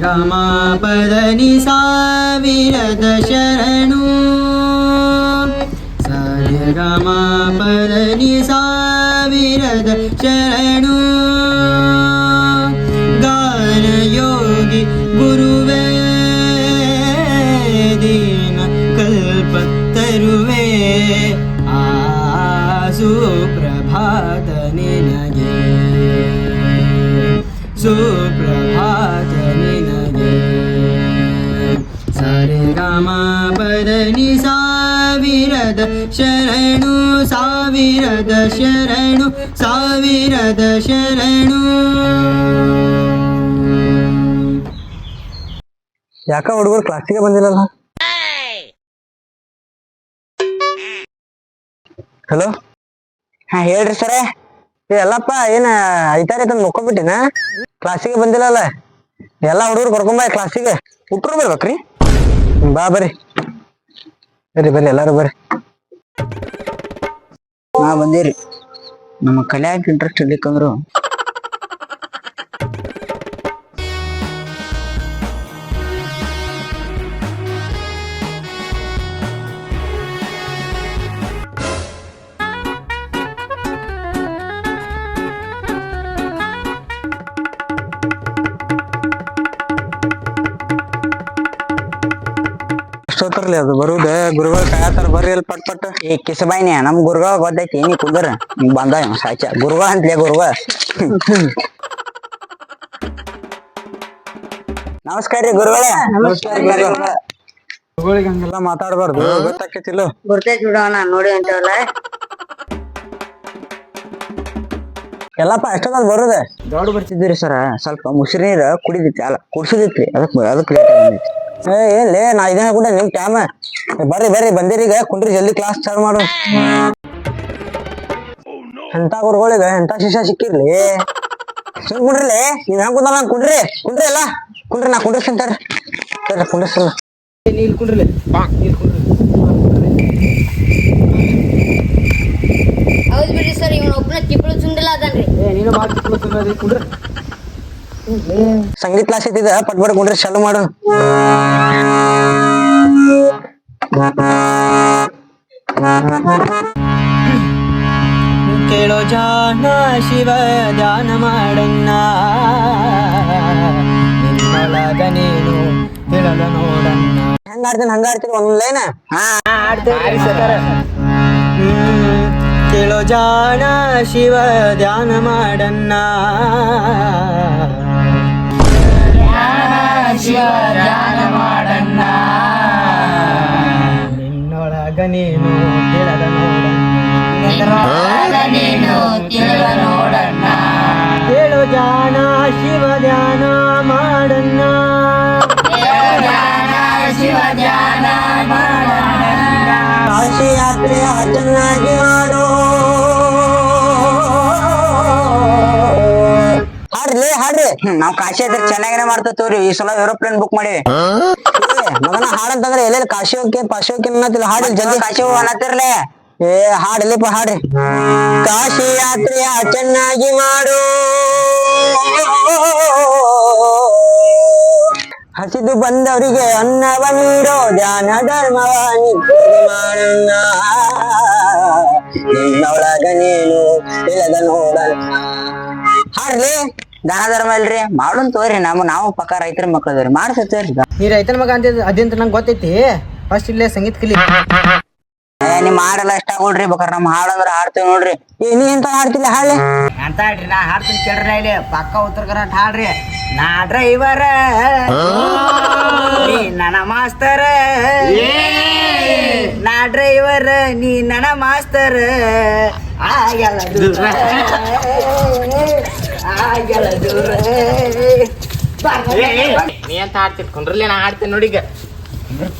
ಗಮ ಪದ ನಿ ಸಾವಿರದ ಶರಣು ಸರಿ ಗಮ ಪದ ನಿ ಸಾವಿರದ ಶರಣು ಗಾನ ಯೋಗಿ ಗುರುವೇ ದೀನ ಕಲ್ಪ ತರುವೆ ಸುಪ್ರಭಾತ ನಿನಗೆ ಸುಪ್ರಭಾತ ನಿನಗೆ ಸರಿ ಗಮ ಪದ ನಿ ಸಾವಿರದ ಶರಣು ಸಾವಿರದ ಶರಣು ಸಾವಿರದ ಶರಣು. ಯಾಕ ಹುಡುಗರು ಕ್ಲಾಸಿಗೆ ಬಂದಿಲ್ಲಲ್ಲ? ಹಲೋ, ಹಾ ಹೇಳ್ರಿ ಸರ. ಎಲ್ಲಪ್ಪ ಏನ ಐತಾರ ಮುಕ್ಕೊಬಿಟ್ಟಿನ? ಕ್ಲಾಸಿಗೆ ಬಂದಿಲ್ಲಲ್ಲ? ಎಲ್ಲಾ ಹುಡುಗರು ಕರ್ಕೊಂಬ ಕ್ಲಾಸಿಗೆ. ಹುಟ್ರು ಬರ್ಬೇಕ್ರಿ? ಬಾ ಬರ್ರಿ ಬರ್ರಿ ಬರ್ರಿ ಎಲ್ಲಾರು ಬರ್ರಿ. ನಾ ಬಂದಿರಿ. ನಮ್ಮ ಕಲ್ಯಾಣಕ್ಕೆ ಇಂಟ್ರೆಸ್ಟ್ ಇರ್ಲಿಕ್ಕಂದ್ರು ಅಷ್ಟೊತ್ತರ್ಲಿ ಅದು ಬರುದ. ಗುರುಗಳು ಕಾಯತಾರ ಬರ್ರಿ ಅಲ್ಲಿ ಪಟ್ ಪಟ್. ಈ ಕಿಸಬಾಯಿನಿ ನಮ್ ಗುರುಗಳ ಗೊತ್ತೈತಿ ನೀ ಕುಂದ್ರ ಬಂದ ಸಾಚ ಗುರುಗಳ ಅಂತಲೇ ಗುರುಗಳ. ನಮಸ್ಕಾರ ರೀ ಗುರುಗಳೇ. ಗುರುಗಳಿಗೆ ಹಂಗೆಲ್ಲ ಮಾತಾಡ್ಬಾರ್ದು, ಗೊತ್ತಾಕೈತಿಲ್ಲ? ಗುರ್ತೈತಿ ಬಿಡೋಣ ನೋಡಿ ಅಂತವಲ್ಲ. ಎಲ್ಲಪ್ಪ ಎಷ್ಟೊಂದ್ ಬರುದ ದೊಡ್ಡ ಬರ್ತಿದ್ರಿ ಸರ. ಸ್ವಲ್ಪ ಮುಸ್ರಿ ನೀರ ಕುಡಿದಿತ್ತು, ಅಲ್ಲ ಕುಡ್ಸುದಿತ್ರಿ, ಅದಕ್ಕೆ ಲೇಟ್ ಆಗೈತಿ. ಏನ್ಲೇ ನಾ ಇದೇನ ಕೂಡ ನಿಮ್ ಟೈಮ್. ಬರ್ರಿ ಬರ್ರಿ ಬಂದಿರಿ, ಈಗ ಕುಂಡ್ರಿ ಜಲ್ದಿ ಕ್ಲಾಸ್ ಚಾಲು ಮಾಡು. ಎಂತ ಗುರುಗಳಿಗೆ ಎಂತ ಶಿಷ್ಯ ಸಿಕ್ಕಿರ್ಲಿ. ಸುಮ್ ಕುಂಡ್ರಿಲಿ, ನೀವ್ ಹೆಂಗ್ ಕುಂದ ಕುಂಡ್ರಿ ಕುಂಡ್ರಿ ಎಲ್ಲ ಕುಂಡ್ರಿ. ನಾ ಕುಂಡ್ರಿಸ್ತಾರ ಕುಂಡ್ರಿಸಲ್ಲ. ನೀಲ್ ಕುಂಡ್ರಲೆ ಹೌದ್ ಬಿಡ್ರಿ ಸರ್, ಇವನ್ ಒಬ್ಬನ ತಿಪ್ಪಳು ಚುಂಡಲ ಅದನ್ರಿ. ನೀನು ಮಾಡ್ತಿದ್ರಿ ಕುಂಡ್ರ. ಸಂಗೀತ ಕ್ಲಾಸ್ ಐತಿದ ಪಟ್ ಪಟ್ ಕುಂಡ್ರಿ ಚಾಲು ಮಾಡು. ಕೇಳೋ ಜಾನ ಶಿವ ಧ್ಯಾನ ಮಾಡಣ್ಣ, ನಿನ್ನೊಳಗ ನೀನು ತಿಳಲ ನೋಡಣ್ಣ. ಹೆಂಗ ಆಡ್ತೀನಿ ಒಂದ್ ಲೈನ್ ಆಡ್ತೇವೆ ಸರ್. ಕೇಳೋ ಜಾನ ಶಿವ ಧ್ಯಾನ ಮಾಡಣ್ಣ, ಶಿವ ಧ್ಯಾನ ಮಾಡಣ್ಣ, ನಿನ್ನೊಳಗ ನೀನು ತಿಳಲ ನೋಡಣ್ಣ. ಕೇಳೋ ಜಾನ ಶಿವ ಧ್ಯಾನ ಮಾಡಣ್ಣ, ಶಿವ ಧ್ಯಾನ ಮಾಡಣ್ಣ. ಕಾಶಿ ಯಾತ್ರೆ ಚೆನ್ನಾಗಿ ಮಾಡು. ಹಾಡ್ರಿ ಹಾಡ್ರಿ. ನಾವ್ ಕಾಶಿ ಯಾತ್ರೆ ಚೆನ್ನಾಗಿನೇ ಮಾಡ್ತೇವ್ರಿ. ಈ ಸಲ ಏರೋಪ್ಲೇನ್ ಬುಕ್ ಮಾಡಿವಿ. ಮಗನ ಹಾಡಂತಂದ್ರೆ ಎಲ್ಲೆಲ್ಲಿ ಕಾಶಿ ಹೋಗಿ ಪಾಶಿ ಹೋಗಿ ಅನ್ನತ್ತಿಲ್ಲ. ಹಾಡಿ ಜಲ್ದಿ ಕಾಶಿ ಹೋಗಿ ಅನ್ನತ್ತಿರ್ಲೆ. ಏ ಹಾಡಲಿಪ್ಪ ಹಾಡ್ರಿ. ಕಾಶಿ ಯಾತ್ರೆಯ ಚೆನ್ನಾಗಿ ಮಾಡು, ಹಸಿದು ಬಂದವರಿಗೆ ಅನ್ನವ ನೀಡೋ, ಧ್ಯಾನ ಧರ್ಮವ ಮಾಡೋಣ, ನಿನ್ನೊಳಗ ನೀನು ಇಲ್ಲದ ನೋಡಲ್ಲ. ಹಾಡ್ರಿ. ದಾನ ಧರ್ಮ ಇಲ್ರಿ ಮಾಡೋನ್ ತೋರಿ. ನಾವು ಪಕ್ಕ ರೈತರ ಮಕ್ಕಳದವ್ರಿ ಮಾಡ್ಸತ್ತೇವ್ರಿ. ನೀ ರೈತನ ಮಗ ಅಂತ ಅದಂತ ನಂಗೆ ಗೊತ್ತೈತಿ. ಫಸ್ಟ್ ಇಲ್ಲೇ ಸಂಗೀತ ಕಲಿ. ನಿಮ್ ಹಾಡೆಲ್ಲ ಇಷ್ಟ ಆಗೋಳ್ರಿ. ಬೇಕಾರೆ ನಮ್ ಹಾಡಂದ್ರ ಹಾಡ್ತೇವ್ ನೋಡ್ರಿ. ನೀ ಎಂತ ಹಾಡ್ತಿಲ್ಲ ಹಾಡ್ಲಿ ಅಂತ ಹೇಳ್ರಿ. ನಾ ಹಾಡ್ತೀನಿ ಕೇಳ್ರಿ. ಇಲ್ಲಿ ಪಕ್ಕ ಉತ್ತರ ಕರ್ನಾಟಕ ಹಾಡ್ರಿ. ನಾ ಡ್ರೈವರ ನೀ ನನ್ನ ಮಾಸ್ತರ, ನಾ ಡ್ರೈವರ್ ನೀ ನನ್ನ ಮಾಸ್ತರ, ಆಗಲ್ಲ ದೂರ ಆಗಲ್ಲ ದೂರ. ನೀ ಅಂತ ಹಾಡ್ತಿಟ್ಕೊಂಡ್ರಲ್ಲ, ನಾ ಹಾಡ್ತೇನೆ ನೋಡಿ. ಈಗ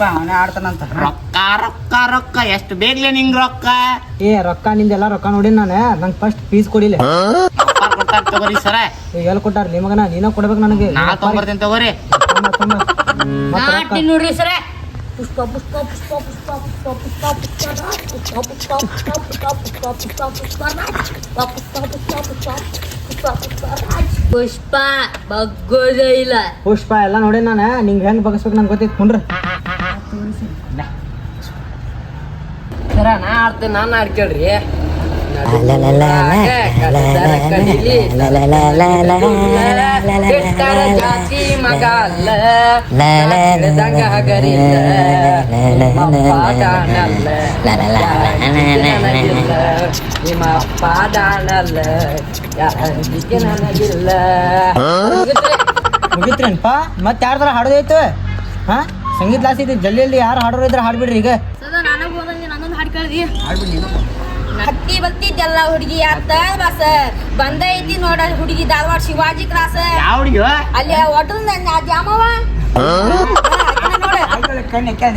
ಅವನೇ ಆಡ್ತಾನಂತ. ರೊಕ್ಕ ರೊಕ್ಕ ರೊಕ್ಕ ಎಷ್ಟು ಬೇಗ್ಲೆ ನಿಂಗ್ ರೊಕ್ಕ. ರೊಕ್ಕ ನಿಂದೆಲ್ಲ ರೊಕ್ಕ ನೋಡಿ. ನಾನು ನಂಗೆ ಫಸ್ಟ್ ಫೀಸ್ ಕೊಡಿಲ್ಲ. ತಗೋರಿ ಸರ. ಈಗ ಎಲ್ಲಿ ಕೊಟ್ಟಾರ ನಿಮಗನ? ನೀನ ಕೊಡ್ಬೇಕು ನನಗೆ. ನಾ ತಗೊಂಡ್ಬರ್ತೇನೆ ತಗೋರಿ. ನೋಡ್ರಿ ಸರ. ಪುಷ್ಪ ಪುಷ್ಪ ಪುಷ್ಪ ಪುಷ್ಪ ಪುಷ್ಪ ಪುಷ್ಪ ಪುಷ್ಪ ರಾಜ್ ಪುಷ್ಪ ಪುಷ್ಪ ಪುಷ್ಪ ಪುಷ್ಪ ಪುಷ್ಪ ಪುಷ್ಪ ಪುಷ್ಪ ರಾಜ್ ಪುಷ್ಪ ಪುಷ್ಪ ಪುಷ್ಪ ಪುಷ್ಪ ಪುಷ್ಪ ರಾಜ್ ಪುಷ್ಪ ಬಗ್ಗೋದೇ ಇಲ್ಲ. ಪುಷ್ಪ ಎಲ್ಲ ನೋಡಿ ನಾನು ನಿಂಗೆ ಹೆಂಗೆ ಬಗಸ್ಬೇಕು ನಂಗೆ ಗೊತ್ತೈತೆ ಕುಂಡ್ರ. ಸರ ನಾ ಆಡ್ತೇನೆ, ನಾನು ಆಡ್ಕೇಳ್ರಿ. ಜಾತಿ ಮಗ ಅಲ್ಲ ದಂಗ ಹಗರಿಲ್ಲ ನಿಮ್ಮ ಪಾದಾನಲ್ಲ ಯಾರಿಗೆ ನನಗಿಲ್ಲ. ಮುಗಿತ್ರೇನಪ್ಪ ಮತ್ತೆ ಯಾರ ಥರ ಹಾಡೋದೈತು? ಹಾ ಸಂಗೀತ ಕ್ಲಾಸ್ ಐತಿ, ಜಲ್ದಿ ಯಾರು ಹಾಡೋರು ಇದ್ರೆ ಹಾಡ್ಬಿಡ್ರಿ. ಈಗ ನನಗೆ ಹೋದಂಗೆ ನನ್ನೊಂದು ಹಾಡು ಕೇಳ್ದಿ. ಹಾಡ್ಬಿಡಿ. ಹತ್ತಿ ಬತ್ತಿದ್ದೆಲ್ಲ ಹುಡುಗಿ ಆತ ಬಸ್ ಬಂದೈತಿ ನೋಡ ಹುಡುಗಿ ಧಾರವಾಡ ಶಿವಾಜಿ ಕ್ರಾಸ್. ಯಾವ ಹುಡುಗಿ? ಅಲ್ಲಿ ಹೋಟೆಲ್ ಜಾಮವ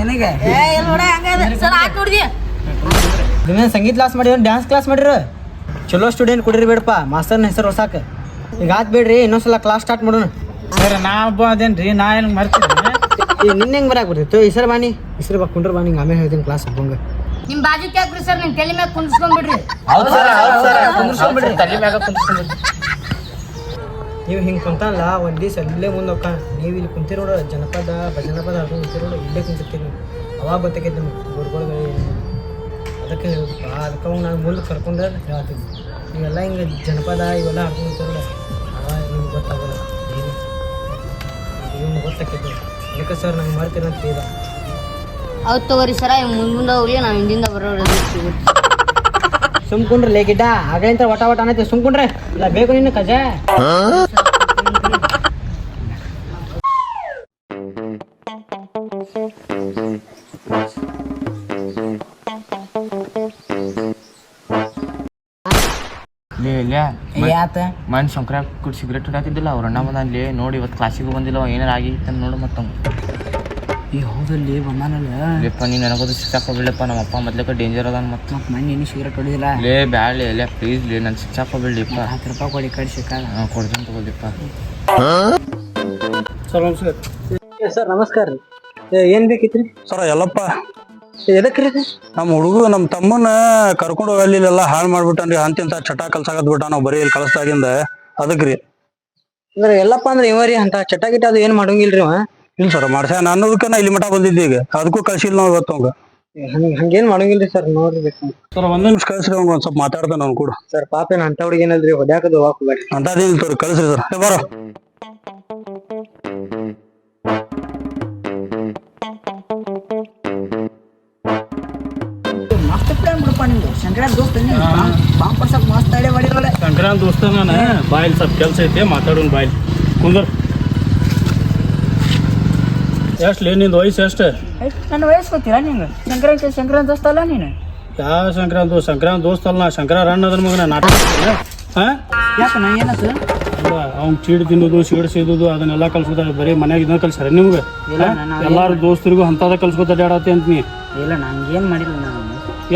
ನಿನಗೆ ನೋಡ ಹಂಗ ಸರ್ ಆಯ್ತು ನೋಡ್ದಿ. ನೀವೇನು ಸಂಗೀತ ಕ್ಲಾಸ್ ಮಾಡಿರ ಡ್ಯಾನ್ಸ್ ಕ್ಲಾಸ್ ಮಾಡಿರ? ಚಲೋ ಸ್ಟೂಡೆಂಟ್ ಕೊಡಿರಿ ಬೇಡಪ್ಪ, ಮಾಸ್ತರ್ನ ಹೆಸರು ಹೊಸಾಕ. ಈಗ ಆತ್ ಬೇಡ್ರಿ, ಇನ್ನೊಂದ್ಸಲ ಕ್ಲಾಸ್ ಸ್ಟಾರ್ಟ್ ಮಾಡೋಣ. ಸರ್ ನಾ ಒಬ್ಬ ಅದೇನ್ರಿ, ನಾ ಏನು ಮರ್ತೀನಿ. ನಿನ್ನ ಹೆಂಗೆ ಬರಾಕ್ ಬರ್ತಿತ್ತು? ಈ ಸರ್ ಬಾನಿ, ಈ ಸರ್ ಬಾ ಕುಂಡ್ರ ಬಾ, ನಿಂಗೆ ಆಮೇಲೆ ಹೇಳ್ತೀನಿ ಕ್ಲಾಸ್ ಹಬ್ಬಂಗ. ನಿಮ್ ಬಾಜು ಕ್ಯಾಕ್ರಿ ಸರ್ ನಿಮ್ ತಲೆ ಮ್ಯಾಗ ಕುಂದಿಸ್ಕೊಂಡ್ಬಿಡ್ರಿ. ನೀವು ಹಿಂಗೆ ಕುಂತಲ್ಲ ಒಂದು ದಿವಸ ಅಲ್ಲೇ ಮುಂದೆ ಹೋಗ. ನೀವು ಇಲ್ಲಿ ಕುಂತಿರೋಡು ಜನಪದ ಭಜನಪದ ಹಾಕೊಂಡು ಕುಂತಿರೋಡು ಇಲ್ಲೇ ಕುಂತಿರ್ತೀವಿ ನೀವು. ಅವಾಗ ಗೊತ್ತಾಗೈತೆ ನಿಮ್ಗೆ ಗುರುಗಳು ಅದಕ್ಕೆ ಹೇಳ್ಬೇಕ. ಅದಕ್ಕೆ ನಾನು ಮುಂದೆ ಕರ್ಕೊಂಡು ಹೇಳ್ತೀನಿ. ನೀವೆಲ್ಲ ಹಿಂಗೆ ಜನಪದ ಇವೆಲ್ಲ ಹಾಕೊಂಡು ಕುಂತಿರೋಡು ಅವಾಗ ನಿಮ್ಗೆ ಗೊತ್ತಾಗಲ್ಲ, ಏನು ನಿಮ್ಗೆ ಗೊತ್ತಾಕೈತಿ. ಅದಕ್ಕೆ ಸರ್ ನಂಗೆ ಮಾಡ್ತೀರಂತ ಹೇಳಿದ. ಹೌದು ತಗೋರಿ ಸರ, ಮುಂದೆ ಹೋಗ್ಲಿ ನಾವು ಹಿಂದಿಂದ ಬರೋರು. ಸುಮ್ಕೊಂಡ್ರೆ ಲೇಗಿಡ್ಡ ಆಗಲಿಂತ ವಟ ವಟ ಅನ್ನೈತಿ. ಸುಮ್ಕೊಂಡ್ರೆ ಇಲ್ಲ ಬೇಕು ನಿನ್ನ ಕಜ. ಮನ್ ಶಂಕರ ಕುಡ್ ಸಿಗರೇಟ್ ಹೊಡಾತಿದ್ದಿಲ್ಲ ಅವ್ರ ಅಣ್ಣ ಬಂದಲ್ಲಿ ನೋಡಿ ಇವತ್ತು ಕ್ಲಾಸಿಗೂ ಬಂದಿಲ್ಲ, ಏನಾರು ಆಗಿತ್ತು ನೋಡು. ಮತ್ತಂಗ ಈ ಹೌದಲ್ಲಿ ಬಂದಾನಲ್ಲ ಲೇಪ್ಪ ನೀನು ನನಗೋದು ಸಿಕ್ಕಾಕೋಬಿಡ್ಲಪ್ಪ, ನಮ್ಮ ಅಪ್ಪ ಮೊದ್ಲಕ್ಕೆ ಡೇಂಜರ್ ಅದಾನ. ಮತ್ತೆ ಮಣ್ಣು ಏನು ಸಿಗರೇಟ್ ಹೊಡಿದಿಲ್ಲ ಲೇ ಬ್ಯಾಳೆ ಲೇ ಪ್ಲೀಸ್ ಲೇ ನಾನು ಸಿಕ್ಕಾಕೋಬಿಡ್ಲಿಪ್ಪ. 10 ರೂಪಾಯಿ ಕೊಡಿ ಕಡೆ ಸಿಕ್ಕಾಗ. ಕೊಡ್ತೀನಿ ತಗೋದಿಪ್ಪ. ಸರ್ ನಮಸ್ಕಾರ. ಸರ್ ನಮಸ್ಕಾರ ರೀ. ಏನು ಬೇಕಿತ್ತು ರೀ? ಸರ ಎಲ್ಲಪ್ಪ ಎದಕ್ಕೆ ರೀ? ನಮ್ಮ ಹುಡುಗ ನಮ್ಮ ತಮ್ಮನ ಕರ್ಕೊಂಡು ಹೋಗಲಿಲ್ಲ, ಹಾಳು ಮಾಡ್ಬಿಟ್ಟನ್ರಿ. ಅಂತಿಂತ ಚಟ ಕಲ್ಸಾಕತ್ ಬಿಟ್ಟ ನಾವು ಬರೀ ಇಲ್ಲಿ ಕಲಿಸ್ದಾಗಿಂದ. ಅದಕ್ರಿ ಅಂದ್ರೆ ಎಲ್ಲಪ್ಪ ಅಂದ್ರೆ ಇವರಿ ಅಂತ ಚಟ ಗಿಟ ಅದು ಏನು ಮಾಡೋಂಗಿಲ್ರಿ ಅವ? ಇಲ್ಲ ಸರ್ ಮಾಡ್ಸ್ಯಾನ ಅನ್ನೋದಕ್ಕೆ ನಾ ಇಲ್ಲಿ ಮಠ ಬಂದಿದ್ದೆ. ಈಗ ಅದಕ್ಕೂ ಕಳ್ಸಿಲ್ಲ ನಾವು ಇವತ್ತು ಅವಂಗ. ಹಂಗೇನು ಮಾಡೋಂಗಿಲ್ರಿ ಸರ್, ನೋಡ್ರಿ ಬೇಕು ಸರ್ ಒಂದೇ ನಿಮಿಷ ಕಳ್ಸ್ರಿ, ಅವಂಗ ಒಂದ್ ಸ್ವಲ್ಪ ಮಾತಾಡ್ತಾನ ಅವ್ನು ಕೂಡ. ಸರ್. ಪಾಪ ಏನು ಅಂತ ಹುಡುಗಿ ಏನಲ್ರಿ, ಹೊಡ್ಯಾಕದು ಹಾಕೋಬೇಡಿ ಅಂತದೇನು ತೋರಿ ಕಳ್ಸ್ರಿ ಸರ್. ಬರೋ ಮಸ್ತ್ ಪ್ಲಾನ್ ಬಿಡಪ್ಪ ನಿಮ್ದು. ಶಂಕರ ದೋಸ್ತ ಬಾಂಬ್ ಪಡ್ಸಕ್ ಮಸ್ತ್ ಐಡಿಯಾ ಮಾಡಿರೋಳೆ. ಸಂಕ್ರಾಂತಿ ದೋಸ್ತ ನಾನು ಬಾಯಿಲ್ ಸ್ವಲ್ಪ ಕೆಲಸ ಐತೆ, ಮಾತಾಡೋಣ ಬಾಯಿಲ್ ಕುಂದರ್. ಎಷ್ಟು ಲೇ ನಿಂದು ವಯಸ್ಸು ಎಷ್ಟು? ನನ್ನ ವಯಸ್ಸು ಗೊತ್ತಿಲ್ಲ ನಿಂಗೆ? ಶಂಕರ ದೋಸ್ತ ಅಲ್ಲ ನೀನು? ಯಾವ ಸಂಕ್ರಾಂತಿ ದೋಸ್ತ ಅಲ್ಲ ನಾ. ಶಂಕರ ರಣ್ಣ ಅದ್ರ ಮಗನ ನಾಟಕ. ಹಾಂ ಯಾಕೆ ನಾ ಏನದು? ಅಲ್ಲ ಅವ್ನು ಚೀಡ್ ತಿನ್ನೋದು ಸಿಗಡ್ ಸೇದೋದು ಅದನ್ನೆಲ್ಲ ಕಲ್ಸ್ಕೊತಾರೆ. ಬರೀ ಮನ್ಯಾಗ ಇದನ್ನ ಕಲ್ಸಾರ ನಿಮ್ಗೆ? ಎಲ್ಲಾರು ದೋಸ್ತರಿಗೂ ಅಂತದ ಕಲ್ಸ್ಕೊತ ಆಡತ್ತೆ ಅಂತ ನೀ. ಇಲ್ಲ ನಂಗೇನು ಮಾಡಿಲ್ಲ ನಾನು.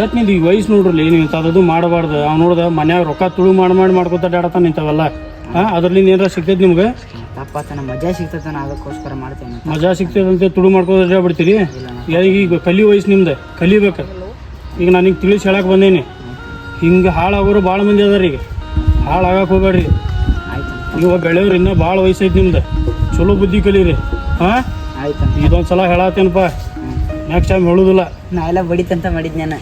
ಯಾಕೆ ನಿಂದು ಈಗ ವಯಸ್ಸು ನೋಡ್ರಿ, ನೀವು ಇಂಥದ್ದು ಮಾಡಬಾರ್ದು. ಅವ್ನು ನೋಡ್ದ ಮನ್ಯಾಗ ರೊಕ್ಕ ತುಳು ಮಾಡ್ಕೊತ ಆಡತ್ತಾನ ಇಂಥವೆಲ್ಲ. ಹಾಂ ಅದ್ರಲ್ಲಿಂದ ಏನಾರ ಸಿಗ್ತೈತಿ ನಿಮ್ಗೆ? ತಪ್ಪತ್ತನ ಮಜಾ ಸಿಗ್ತೈತೆ, ನಾನು ಅದಕ್ಕೋಸ್ಕರ ಮಾಡ್ತೇನೆ. ಮಜಾ ಸಿಗ್ತದಂತೆ ತುಳು ಮಾಡ್ಕೋತ ಬಿಡ್ತೀರಿ. ಈಗ ಕಲಿ ವಯಸ್ಸು ನಿಮ್ದು, ಕಲಿಬೇಕು. ಈಗ ನಾನು ಹಿಂಗೆ ತಿಳಿಸಿ ಹೇಳಕ್ಕೆ ಬಂದೇನಿ. ಹಿಂಗೆ ಹಾಳಾಗೋರು ಭಾಳ ಮಂದಿ ಅದಾರ. ಈಗ ಹಾಳಾಗಕ್ಕೆ ಹೋಗ್ಬೇಡ್ರಿ. ಈಗ ಬೆಳೆಯೋರು ಇನ್ನೂ ಭಾಳ ವಯಸ್ಸೈತಿ ನಿಮ್ದು. ಚಲೋ ಬುದ್ಧಿ ಕಲೀರಿ. ಹಾಂ ಆಯ್ತು. ಇದೊಂದು ಸಲ ಹೇಳತ್ತೇನಪ್ಪ, ನೆಕ್ಸ್ಟ್ ಟೈಮ್ ಹೇಳೋದಿಲ್ಲ. ನಾ ಎಲ್ಲ ಬಡಿತಂತ ಮಾಡಿದ್ ನಾನು.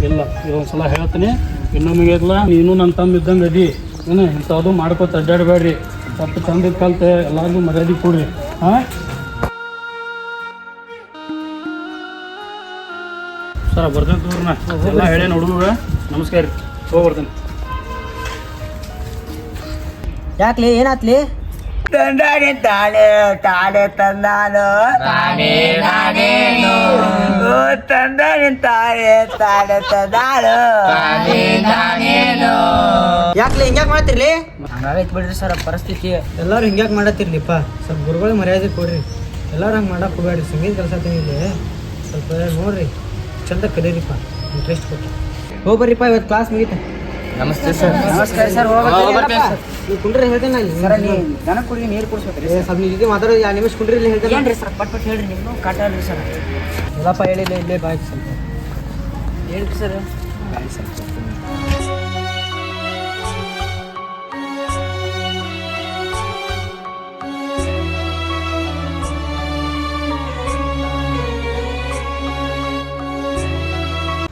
ಇಲ್ಲ ಇದೊಂದು ಸಲ ಹೇಳ್ತೀನಿ, ಇನ್ನೊಮ್ಮಿಗೆ ಇಲ್ಲ. ನೀನು ನನ್ನ ತಮ್ಮ ಇದ್ದಂಗೆ ಅದಿ. ಏನು ಇಂಥದ್ದು ಮಾಡ್ಕೊತ ಅಡ್ಡಾಡಬೇಡ್ರಿ. ಸ್ವಲ್ಪ ಚಂದ ಕಲ್ತೆ ಎಲ್ಲರಿಗೂ ಮರ್ಯಾದೆ ಕೊಡ್ರಿ. ಹಾಂ ಸರ ಬರ್ತೇನೆ ತೋರ್ನ ಎಲ್ಲ ಹೇಳೇ ಹುಡುಗ. ನಮಸ್ಕಾರ ರೀ, ಹೋಗಿ ಬರ್ತೇನೆ. ಯಾಕ್ಲಿ ಏನಾತ್ಲಿ? ತಂದಾನೆ ತಾಳೆ ತಾಳೆ ತಂದಾನು ತಂದಾನೆ ತಾಳೆ ತಾಳೆ ತಂದಾನು. ಯಾಕ್ಲಿ ಹಿಂಗ್ಯಾಕ್ ಮಾಡತ್ತಿರ್ಲಿ? ಹಂಗಾಗೈತ್ ಬಿಡ್ರಿ ಸರ್ ಪರಿಸ್ಥಿತಿ. ಎಲ್ಲಾರು ಹಿಂಗ್ಯಾಕ್ ಮಾಡತ್ತಿರ್ಲಿಪ್ಪ. ಸ್ವಲ್ಪ ಗುರುಗಳಿಗೆ ಮರ್ಯಾದೆ ಕೊಡ್ರಿ. ಎಲ್ಲಾರು ಹಂಗೆ ಮಾಡಕ್ ಹೋಗ್ಬೇಡ್ರಿ. ಸಂಗೀತ ಕಲ್ಸತ್ತೀನಿ ಇಲ್ಲಿ, ಸ್ವಲ್ಪ ನೋಡ್ರಿ, ಚಂದ ಕಲೀರಿಪ್ಪ, ಇಂಟ್ರೆಸ್ಟ್ ಕೊಟ್ಟು ಹೋಗ್ಬರ್ರಿಪ್ಪ. ಇವತ್ತು ಕ್ಲಾಸ್ ಮುಗೀತ. ನಮಸ್ತೆ ಸರ್. ನಮಸ್ಕಾರ ಸರ್. ನೀವು ಕುಂಡ್ರಿ ಹೇಳ್ತೇನೆ ಸರ ನೀ ದನ ಕುಡಿಗೆ ನೀರು ಕುಡಿಸ್ಬೇಕ್ರಿ ಸ್ವಲ್ಪ ನಿಮ್ ಜೊತೆ ಮಾತಾಡೋ 2 ನಿಮಿಷ ಕುಂಡ್ರಿ ಇಲ್ಲಿ ಹೇಳ್ತೇನೆ ಏನ್ರಿ ಸರ್ ಪಟ್ ಪಟ್ ಹೇಳ್ರಿ ನೀವು ಕಾಟಾಡ್ರಿ ಸರ್. ಎಲ್ಲಪ್ಪ ಹೇಳಿಲ್ಲ ಇಲ್ಲೇ ಬಾಯ್ ಸ್ವಲ್ಪ ಹೇಳ್ರಿ ಸರ್.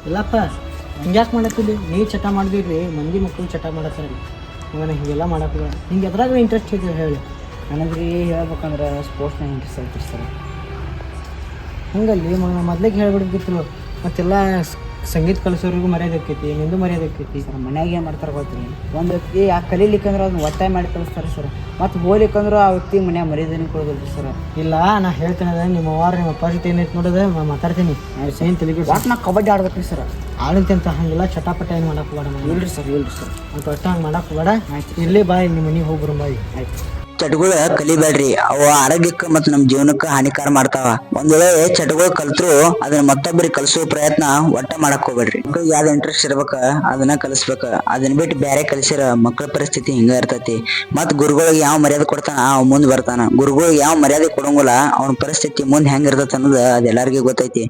ಇಲ್ಲಪ್ಪ ಹಿಂಗ್ಯಾಕೆ ಮಾಡತ್ತಿದ್ವಿ ನೀವು ಚಟ ಮಾಡಿದ್ರಿ ಮಂದಿ ಮಕ್ಕಳು ಚಟ ಮಾಡತ್ತಾರ ಇವನ ಹಿಂಗೆಲ್ಲ ಮಾಡಕ್ಕೆ ಹಿಂಗೆ ಎದ್ರಾಗ ಇಂಟ್ರೆಸ್ಟ್ ಇದೆ ಹೇಳಿ. ನನಗ್ರಿ ಹೇಳ್ಬೇಕಂದ್ರೆ ಸ್ಪೋರ್ಟ್ಸ್ನಾಗ ಇಂಟ್ರೆಸ್ಟ್ ಐತ್ರಿ ಸರ್. ಹಂಗಲ್ಲಿ ಮೊದ್ಲಿಗೆ ಹೇಳ್ಬಿಡ್ಬೇಕಿತ್ತು ಮತ್ತೆಲ್ಲ ಸಂಗೀತ ಕಲಿಸೋರಿಗೂ ಮರ್ಯಾದೆ ಆಕೈತಿ ನಿಂದು ಮರ್ಯಾದೆ ಆಕೈತಿ. ಸರ್ ಮನ್ಯಾಗ ಏನು ಮಾಡ್ತಾರೆ ಗೊತ್ತ್ರಿ, ಒಂದು ವ್ಯಕ್ತಿ ಆ ಕಲೀಲಿಕ್ಕಂದ್ರೆ ಅದನ್ನ ಒತ್ತಾಯ ಮಾಡಿ ಕಳಿಸ್ತಾರೆ ಸರ್. ಮತ್ತು ಹೋಗ್ಲಿಕ್ಕಂದ್ರೆ ಆ ವ್ಯಕ್ತಿ ಮನ್ಯಾಗ ಮರ್ಯಾದೆನೇ ಕೊಡೋದಿಲ್ಲ ಸರ್. ಇಲ್ಲ ನಾ ಹೇಳ್ತೇನೆ ನಿಮ್ಮ ಅವ್ವಾರ ನಿಮ್ಮ ಅಪ್ಪ ಜೊತೆ ಏನೈತೆ ನೋಡೋದು ಮಾತಾಡ್ತೀನಿ ಏನು ತಿಳಿಬಿಟ್ಟು ಒಟ್ಟು ನಾ ಕಬಡ್ಡಿ ಆಡ್ಬೇಕ್ರಿ ಸರ್. ಆಡಂತ ಹಂಗೆಲ್ಲ ಚಟಾಪಟ ಏನು ಮಾಡಕ್ಕೆ ಬೇಡ ಇಲ್ರಿ ಸರ್ ಇಲ್ರಿ ಸರ್. ಅಂತ ಒಟ್ಟು ಹಂಗೆ ಮಾಡಕ್ಕೆ ಬೇಡ. ಇರ್ಲಿ ಬಾಯ್ ನಿಮ್ಮ ಮನೆಗೆ ಹೋಗ್ಬರು ಬಾಯ್. ಆಯ್ತು. ಚಟಗಳು ಕಲಿಬೇಡ್ರಿ, ಅವು ಆರೋಗ್ಯಕ್ಕೆ ಮತ್ತು ನಮ್ಮ ಜೀವನಕ್ಕೆ ಹಾನಿಕಾರ ಮಾಡ್ತಾವ. ಒಂದ್ ವೇಳೆ ಚಟಗಳು ಕಲ್ತ್ರು ಅದನ್ನ ಮತ್ತೊಬ್ಬರಿಗೆ ಕಲಿಸೋ ಪ್ರಯತ್ನ ಒಟ್ಟ ಮಾಡಕ್ ಹೋಗ್ಬೇಡ್ರಿ. ಯಾವ್ದು ಇಂಟ್ರೆಸ್ಟ್ ಇರ್ಬೇಕ ಅದನ್ನ ಕಲಿಸ್ಬೇಕ. ಅದನ್ನ ಬಿಟ್ಟು ಬೇರೆ ಕಲಿಸಿರ ಮಕ್ಕಳ ಪರಿಸ್ಥಿತಿ ಹಿಂಗ ಇರ್ತೈತಿ. ಮತ್ ಗುರುಗಳಿಗೆ ಯಾವ ಮರ್ಯಾದೆ ಕೊಡ್ತಾನ ಅವ್ ಮುಂದ್ ಬರ್ತಾನ. ಗುರುಗಳಿಗೆ ಯಾವ ಮರ್ಯಾದೆ ಕೊಡಂಗಿಲ್ಲ ಅವನ ಪರಿಸ್ಥಿತಿ ಮುಂದೆ ಹೆಂಗ್ ಇರ್ತೈತಿ ಅನ್ನೋದು ಅದೆಲ್ಲರಿಗೂ ಗೊತ್ತೈತಿ.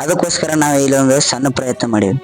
ಅದಕ್ಕೋಸ್ಕರ ನಾವ್ ಇಲ್ಲೊಂದು ಸಣ್ಣ ಪ್ರಯತ್ನ ಮಾಡೀವಿ.